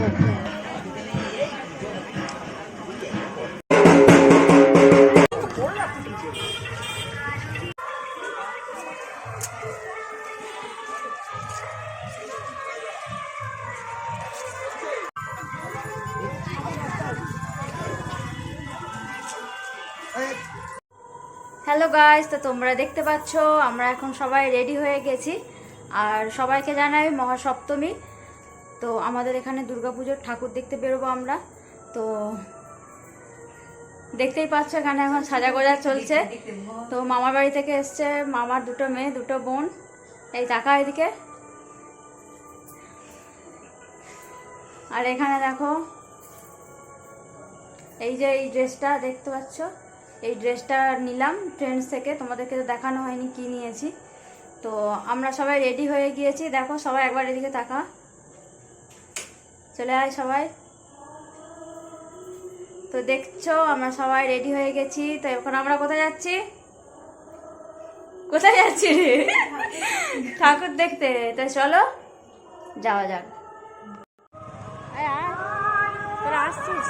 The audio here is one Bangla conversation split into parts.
হ্যালো গাইস, তো তোমরা দেখতে পাচ্ছ আমরা এখন সবাই রেডি হয়ে গেছি। আর সবাইকে জানাই মহাসপ্তমী। তো আমাদের এখানে দুর্গাপুজোর ঠাকুর দেখতে বেরোবো আমরা। তো দেখতেই পাচ্ছ এখানে এখন সাজাগোজা চলছে। তো মামার বাড়ি থেকে এসছে মামার দুটো মেয়ে, দুটো বোন। এই টাকা এদিকে। আর এখানে দেখো এই যে এই ড্রেসটা দেখতে পাচ্ছ, এই ড্রেসটা নিলাম ট্রেন্ডস থেকে, তোমাদেরকে তো দেখানো হয়নি কি নিয়েছি। তো আমরা সবাই রেডি হয়ে গিয়েছি, দেখো সবাই একবার এদিকে তাকা, চলে আয় সবাই। তো দেখছো আমরা সবাই রেডি হয়ে গেছি। তো এখন আমরা কোথায় যাচ্ছি? কোথায় যাচ্ছি রে? ঠাকুর দেখতে। তো চলো যাওয়া যাক। তোরা আসছিস?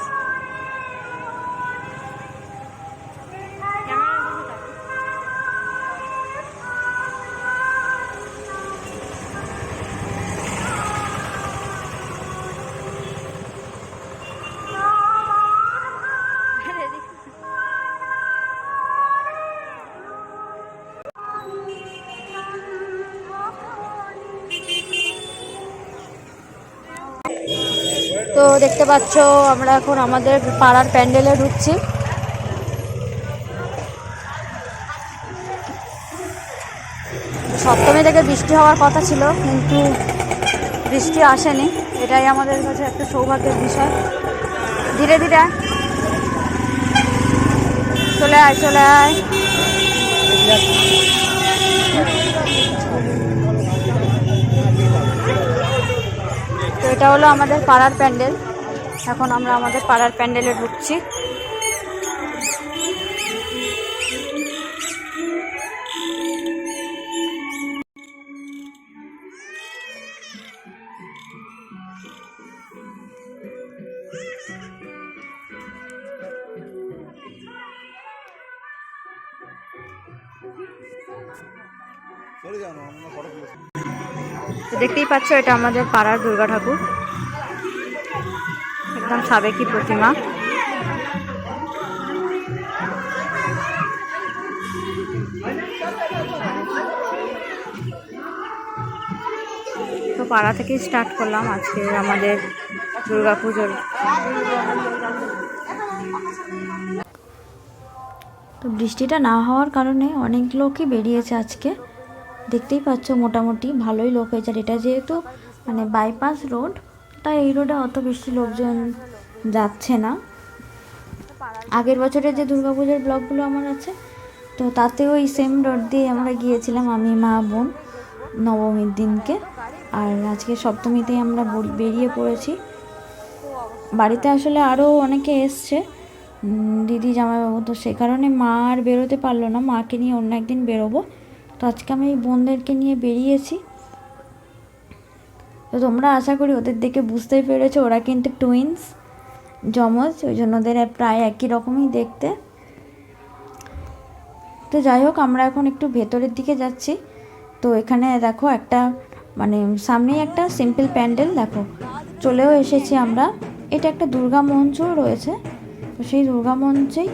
তো দেখতে পাচ্ছ আমরা এখন আমাদের পাড়ার প্যান্ডেলে ঢুকছি। সপ্তমী থেকে বৃষ্টি হওয়ার কথা ছিল, কিন্তু বৃষ্টি আসেনি। এটাই আমাদের কাছে একটা সৌভাগ্যের বিষয়। ধীরে ধীরে চলে আয়, চলে আয়। তো এটা হলো আমাদের পাড়ার প্যান্ডেল। এখন আমরা আমাদের পাড়ার প্যান্ডেলে ঢুকছি। দেখতেই পাচ্ছ এটা আমাদের পাড়ার দুর্গা ঠাকুর, একদম সাবেকি প্রতিমা। তো পাড়া থেকে স্টার্ট করলাম আজকে আমাদের দুর্গাপুজোর। তো বৃষ্টিটা না হওয়ার কারণে অনেক লোকই বেরিয়েছে আজকে। দেখতেই পাচ্ছ মোটামুটি ভালোই লোক হয়েছে। আর এটা যেহেতু মানে বাইপাস রোড, তাই এই রোডে অত বেশি লোকজন যাচ্ছে না। আগের বছরের যে দুর্গাপুজোর ব্লগগুলো আমার আছে, তো তাতেও এই সেম রোড দিয়ে আমরা গিয়েছিলাম, আমি মা বোন, নবমীর দিনকে। আর আজকে সপ্তমীতেই আমরা বেরিয়ে পড়েছি। বাড়িতে আসলে আরও অনেকে এসছে, দিদি জামাইবাবু, তো সে কারণে মা আর বেরোতে পারলো না। মাকে নিয়ে অন্য একদিন বেরোবো। তো আজকে আমি এই বোনদেরকে নিয়ে বেরিয়েছি। তো তোমরা আশা করি ওদের দেখে বুঝতেই পেরেছো, ওরা কিন্তু টুইন্স, যমজ, ওই জন্য ওদের প্রায় একই রকমই দেখতে। তো যাই হোক, আমরা এখন একটু ভেতরের দিকে যাচ্ছি। তো এখানে দেখো একটা মানে সামনেই একটা সিম্পল প্যান্ডেল, দেখো চলেও এসেছি আমরা। এটা একটা দুর্গা মঞ্চও রয়েছে, তো সেই দুর্গা মঞ্চেই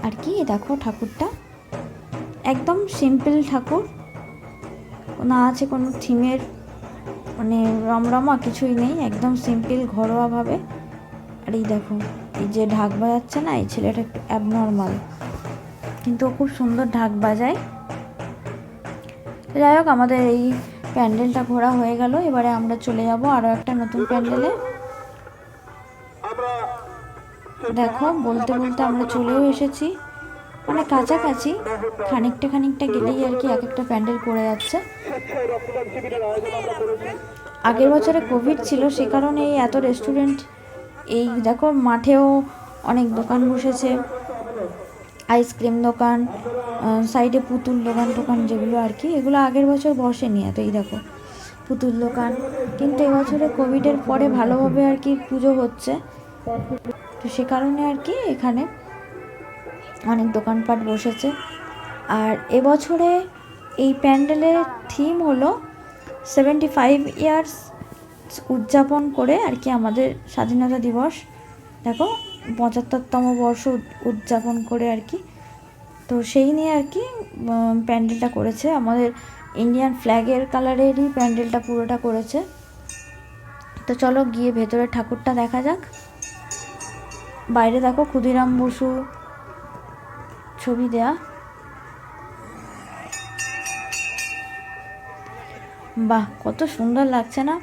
আর কি। দেখো ঠাকুরটা একদম সিম্পল ঠাকুর, না আছে কোনো থিমের মানে রমরমা কিছুই নেই, একদম সিম্পল ঘরোয়াভাবে। আর এই দেখো এই যে ঢাক বাজাচ্ছে না, এই ছেলেটা একটু অ্যাবনর্মাল, কিন্তু খুব সুন্দর ঢাক বাজায়। যাই হোক, আমাদের এই প্যান্ডেলটা ঘোরা হয়ে গেল। এবারে আমরা চলে যাব আরও একটা নতুন প্যান্ডেলে। দেখো বলতে বলতে আমরা চলেও এসেছি, মানে কাছাকাছি, খানিকটা গেলেই আর কি এক একটা প্যান্ডেল পড়ে যাচ্ছে। আগের বছরে কোভিড ছিল, সে কারণে এই এত রেস্টুরেন্ট, এই দেখো মাঠেও অনেক দোকান বসেছে, আইসক্রিম দোকান, সাইডে পুতুল দোকান যেগুলো আর কি, এগুলো আগের বছর বসেনি এত। এই দেখো পুতুল দোকান। কিন্তু এবছরে কোভিডের পরে ভালোভাবে আর কি পুজো হচ্ছে, তো সে কারণে আর কি এখানে অনেক দোকানপাট বসেছে। আর এবছরে এই প্যান্ডেলের থিম হলো 75 ইয়ার্স উদযাপন করে আর কি আমাদের স্বাধীনতা দিবস, দেখো 75তম বর্ষ উদযাপন করে আর কি। তো সেই নিয়ে আর কি প্যান্ডেলটা করেছে, আমাদের ইন্ডিয়ান ফ্ল্যাগের কালারেরই প্যান্ডেলটা পুরোটা করেছে। তো চলো গিয়ে ভেতরে ঠাকুরটা দেখা যাক। বাইরে দেখো ক্ষুদিরাম বসু ছবি দেয়া, বাহ কত সুন্দর লাগছে না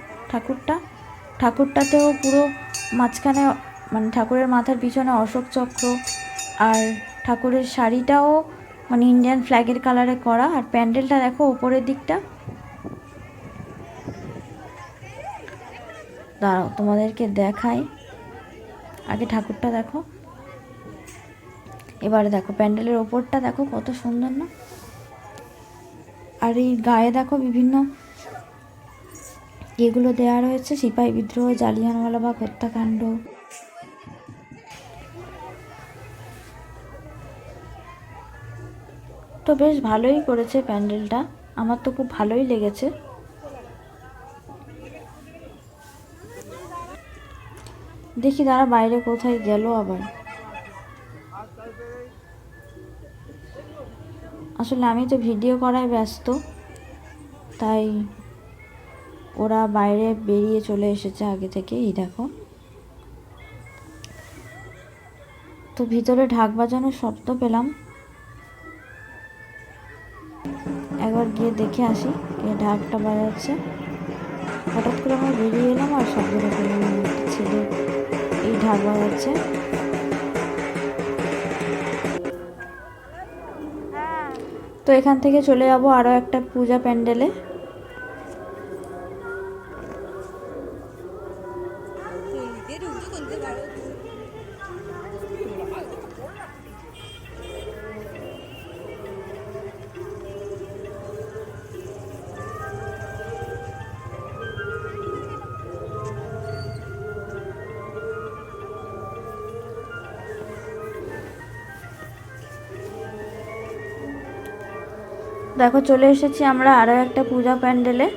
ঠাকুরটাতেও পুরো মাঝখানে মানে ঠাকুরের মাথার পিছনে অশোক চক্র, আর ঠাকুরের শাড়িটাও মানে ইন্ডিয়ান ফ্ল্যাগের কালারে করা। আর প্যান্ডেলটা দেখো উপরের দিকটা, দাঁড়াও তোমাদেরকে দেখাই, আগে ঠাকুরটা দেখো, এবারে দেখো প্যান্ডেলের ওপরটা দেখো কত সুন্দর না। আর এই গায়ে দেখো বিভিন্ন এগুলো দেওয়া রয়েছে, সিপাহী বিদ্রোহ, জালিয়ানওয়ালাবাগ হত্যাকাণ্ড। তো বেশ ভালোই করেছে প্যান্ডেলটা, আমার তো খুব ভালোই লেগেছে। দেখি তারা বাইরে কোথায় গেল আবার। আসলে আমি তো ভিডিও করায় ব্যস্ত, তাই ওরা বাইরে বেরিয়ে চলে এসেছে আগে থেকে। এই দেখো, তো ভিতরে ঢাক বাজানোর শব্দ পেলাম, একবার গিয়ে দেখে আসি কে ঢাকটা বাজাচ্ছে। হঠাৎ করে আমরা বেরিয়ে এলাম আর শব্দটা পেলাম, একটা ছেলে এই ঢাক বাজাচ্ছে। তো এখান থেকে চলে যাব আরও একটা পূজা প্যান্ডেলে। দেখো চলে এসেছি আমরা আরও একটা পূজা প্যান্ডেলে।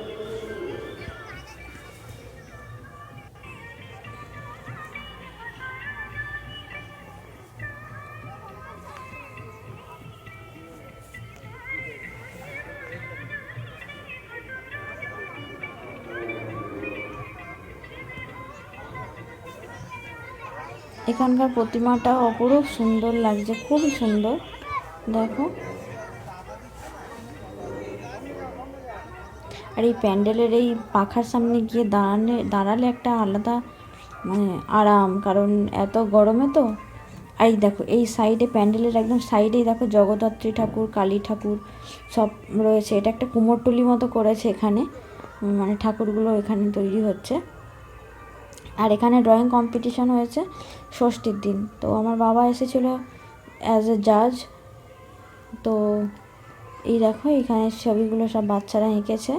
এখানকার প্রতিমাটা অপরূপ সুন্দর লাগছে, খুবই সুন্দর দেখো। আর এই প্যান্ডেলের এই পাখার সামনে গিয়ে দাঁড়ালে একটা আলাদা মানে আরাম, কারণ এত গরমে তো। আর এই দেখো এই সাইডে প্যান্ডেলের একদম সাইডেই দেখো জগদ্ধাত্রী ঠাকুর, কালী ঠাকুর সব রয়েছে। এটা একটা কুমোরটুলি মতো করেছে এখানে, মানে ঠাকুরগুলো এখানে তৈরি হচ্ছে। আর এখানে ড্রয়িং কম্পিটিশন হয়েছে ষষ্ঠীর দিন, তো আমার বাবা এসেছিল অ্যাজ এ জাজ। তো এই দেখো এখানে ছবিগুলো সব বাচ্চারা এঁকেছে।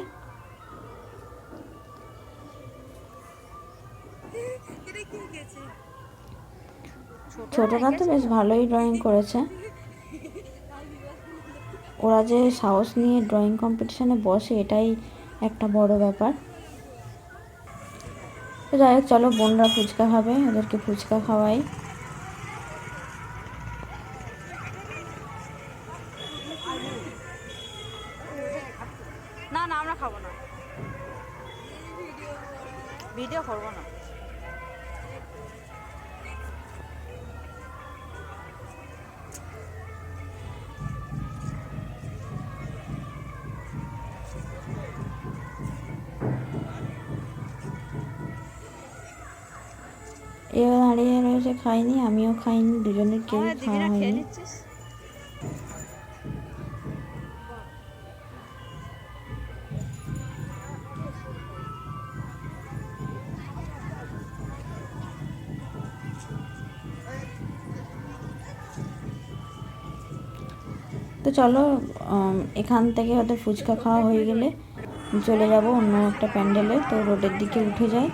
ছোটরা তো বেশ ভালোই ড্রয়িং করেছে, ওরা যে সাহস নিয়ে ড্রয়িং কম্পিটিশনে বসে এটাই একটা বড় ব্যাপার। তো যাই হোক চলো, বোনরা ফুচকা খাবে, ওদেরকে ফুচকা খাওয়াই। না না আমরা খাবো না, ভিডিও করবো না। এবার দাঁড়িয়ে রয়েছে, খাইনি, আমিও খাইনি, দুজনের কেউ খাওয়া হয়নি। তো চলো এখান থেকে ওদের ফুচকা খাওয়া হয়ে গেলে চলে যাব অন্য একটা প্যান্ডেলে। তো রোডের দিকে উঠে যাই।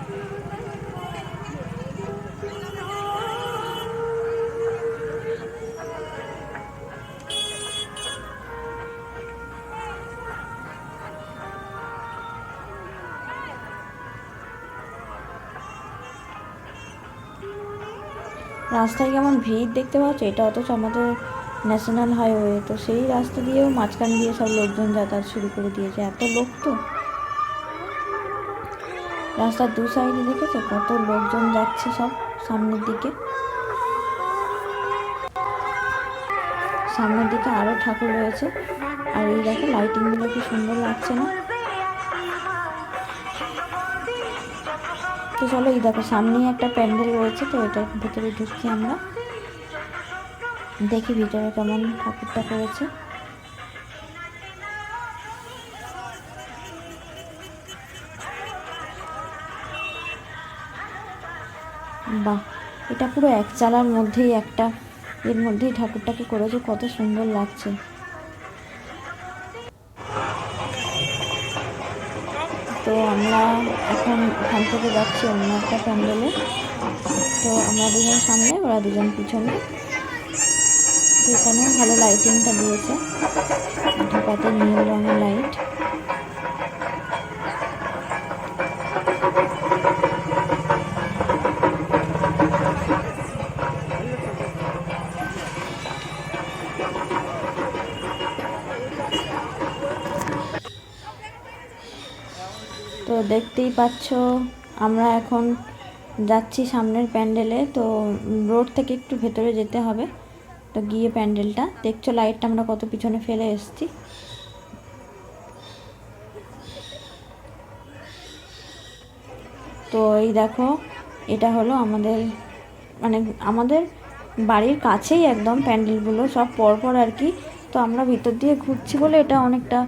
রাস্তায় কেমন ভিড় দেখতে পাচ্ছ, এটা অথচ আমাদের ন্যাশনাল হাইওয়ে, তো সেই রাস্তা দিয়েও মাঝখান দিয়ে সব লোকজন যাতায়াত শুরু করে দিয়েছে। এত লোক, তো রাস্তার দু সাইডে দেখেছো কত লোকজন যাচ্ছে সব সামনের দিকে। সামনের দিকে আরও ঠাকুর রয়েছে। আর এই দেখো লাইটিংগুলো কি সুন্দর লাগছে না? তো চলো, এই দেখো সামনেই একটা প্যান্ডেল রয়েছে, তো এটার ভেতরে ঢুকছি আমরা, দেখি ভিতরে কেমন ঠাকুরটা করেছে। বাহ, এটা পুরো এক চালার মধ্যেই একটা এর মধ্যেই ঠাকুরটাকে করেছে, কত সুন্দর লাগছে। তো আমরা এখন এখান থেকে যাচ্ছি অন্য একটা প্যান্ডেলে। তো আমরা দুজন সামনে, ওরা দুজন পিছনে। তো এখানেও ভালো লাইটিংটা দিয়েছে, ঢাকাতে নীল রঙের লাইট। তো দেখতেই পাচ্ছ আমরা এখন যাচ্ছি সামনের প্যান্ডেলে। তো রোড থেকে একটু ভেতরে যেতে হবে, তো গিয়ে প্যান্ডেলটা দেখছো, লাইটটা আমরা কত পিছনে ফেলে এসেছি। তো এই দেখো, এটা হলো আমাদের আমাদের বাড়ির কাছেই একদম প্যান্ডেলগুলো সব পরপর আর কি। তো আমরা ভিতর দিয়ে ঘুরছি বলে এটা অনেকটা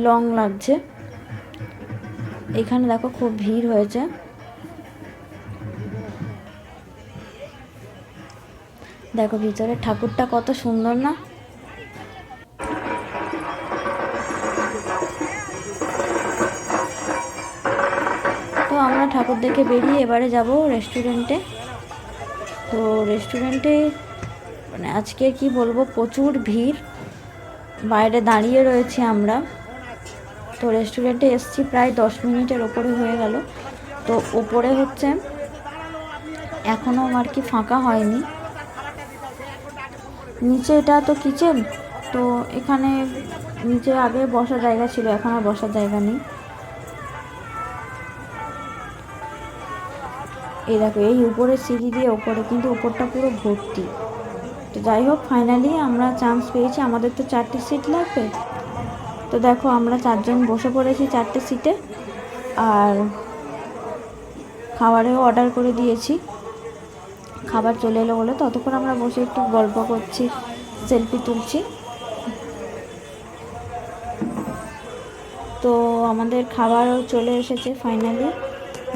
লং লাগছে। এখানে দেখো খুব ভিড় হয়েছে। দেখো ভিতরে ঠাকুরটা কত সুন্দর না? তো আমরা ঠাকুর দেখে বেরিয়ে এবারে যাব রেস্টুরেন্টে। তো রেস্টুরেন্টে আজকে কি বলবো, প্রচুর ভিড়, বাইরে দাঁড়িয়ে রয়েছি আমরা। তো রেস্টুরেন্টে এসছি প্রায় 10 মিনিটের ওপরে হয়ে গেল। তো ওপরে হচ্ছে এখনও আর কি ফাঁকা হয়নি। নিচে এটা তো কিচেন, তো এখানে নিচে আগে বসার জায়গা ছিল, এখন আর বসার জায়গা নেই। এই দেখো এই উপরে সিঁড়ি দিয়ে ওপরে, কিন্তু উপরটা পুরো ভর্তি। তো যাই হোক, ফাইনালি আমরা চান্স পেয়েছি। আমাদের তো 4টে সিট লাগবে। তো দেখো আমরা 4 জন বসে পড়েছি 4টে সিটে, আর খাবারেও অর্ডার করে দিয়েছি। খাবার চলে এলো বলে ততক্ষণ আমরা বসে একটু গল্প করছি, সেলফি তুলছি। তো আমাদের খাবারও চলে এসেছে ফাইনালি,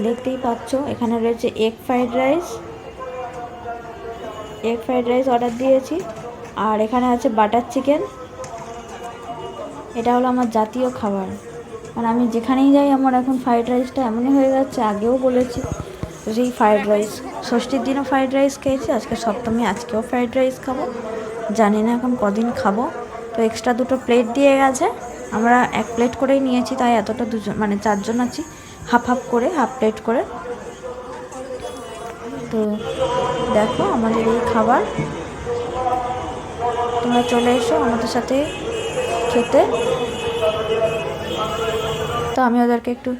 দেখতেই পাচ্ছ। এখানে রয়েছে এগ ফ্রাইড রাইস অর্ডার দিয়েছি, আর এখানে আছে বাটার চিকেন। এটা হলো আমার জাতীয় খাবার, মানে আমি যেখানেই যাই আমার এখন ফ্রাইড রাইসটা এমনই হয়ে যাচ্ছে। আগেও বলেছি সেই ফ্রাইড রাইস, ষষ্ঠীর দিনও ফ্রাইড রাইস খেয়েছি, আজকে সপ্তমী, আজকেও ফ্রাইড রাইস খাবো। জানি না এখন কদিন খাবো। তো এক্সট্রা 2টো প্লেট দিয়ে গেছে, আমরা 1 প্লেট করেই নিয়েছি, তাই এতটা 4 জন আছি, হাফ প্লেট করে। তো দেখো আমাদের এই খাবার, তোমরা চলে এসো আমাদের সাথে খেতে। তো আমি ওদেরকে একটু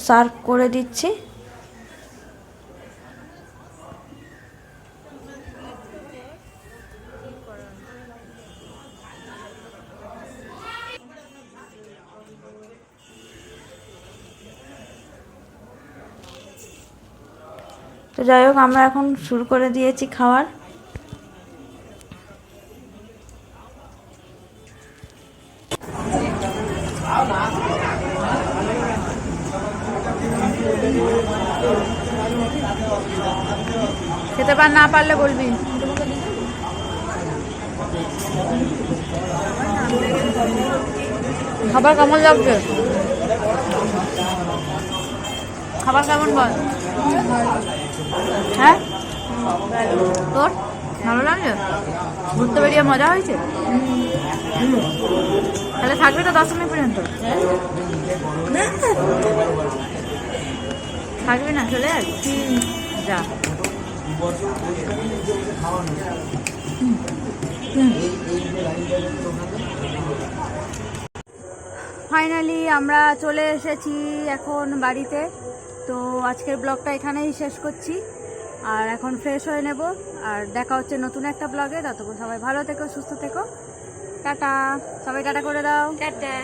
সার্ভ করে দিচ্ছি। তো যাই হোক, আমরা এখন শুরু করে দিয়েছি খাওয়ার। খেতে না পারলে বলবি। খাবার কেমন লাগছে? খাবার কেমন বল? হ্যাঁ, তোর ভালো লাগছে? ঘুরতে বেরিয়ে মজা হয়েছে? তাহলে থাকবি তো দশমী পর্যন্ত? থাকবি না, চলে আসবি? যা। ফাইনালি আমরা চলে এসেছি এখন বাড়িতে। তো আজকের ব্লগটা এখানেই শেষ করছি, আর এখন ফ্রেশ হয়ে নেব, আর দেখা হচ্ছে নতুন একটা ব্লগে। ততক্ষণ সবাই ভালো থেকো, সুস্থ থেকো, টাটা। সবাই টাটা করে দাও। টাটা।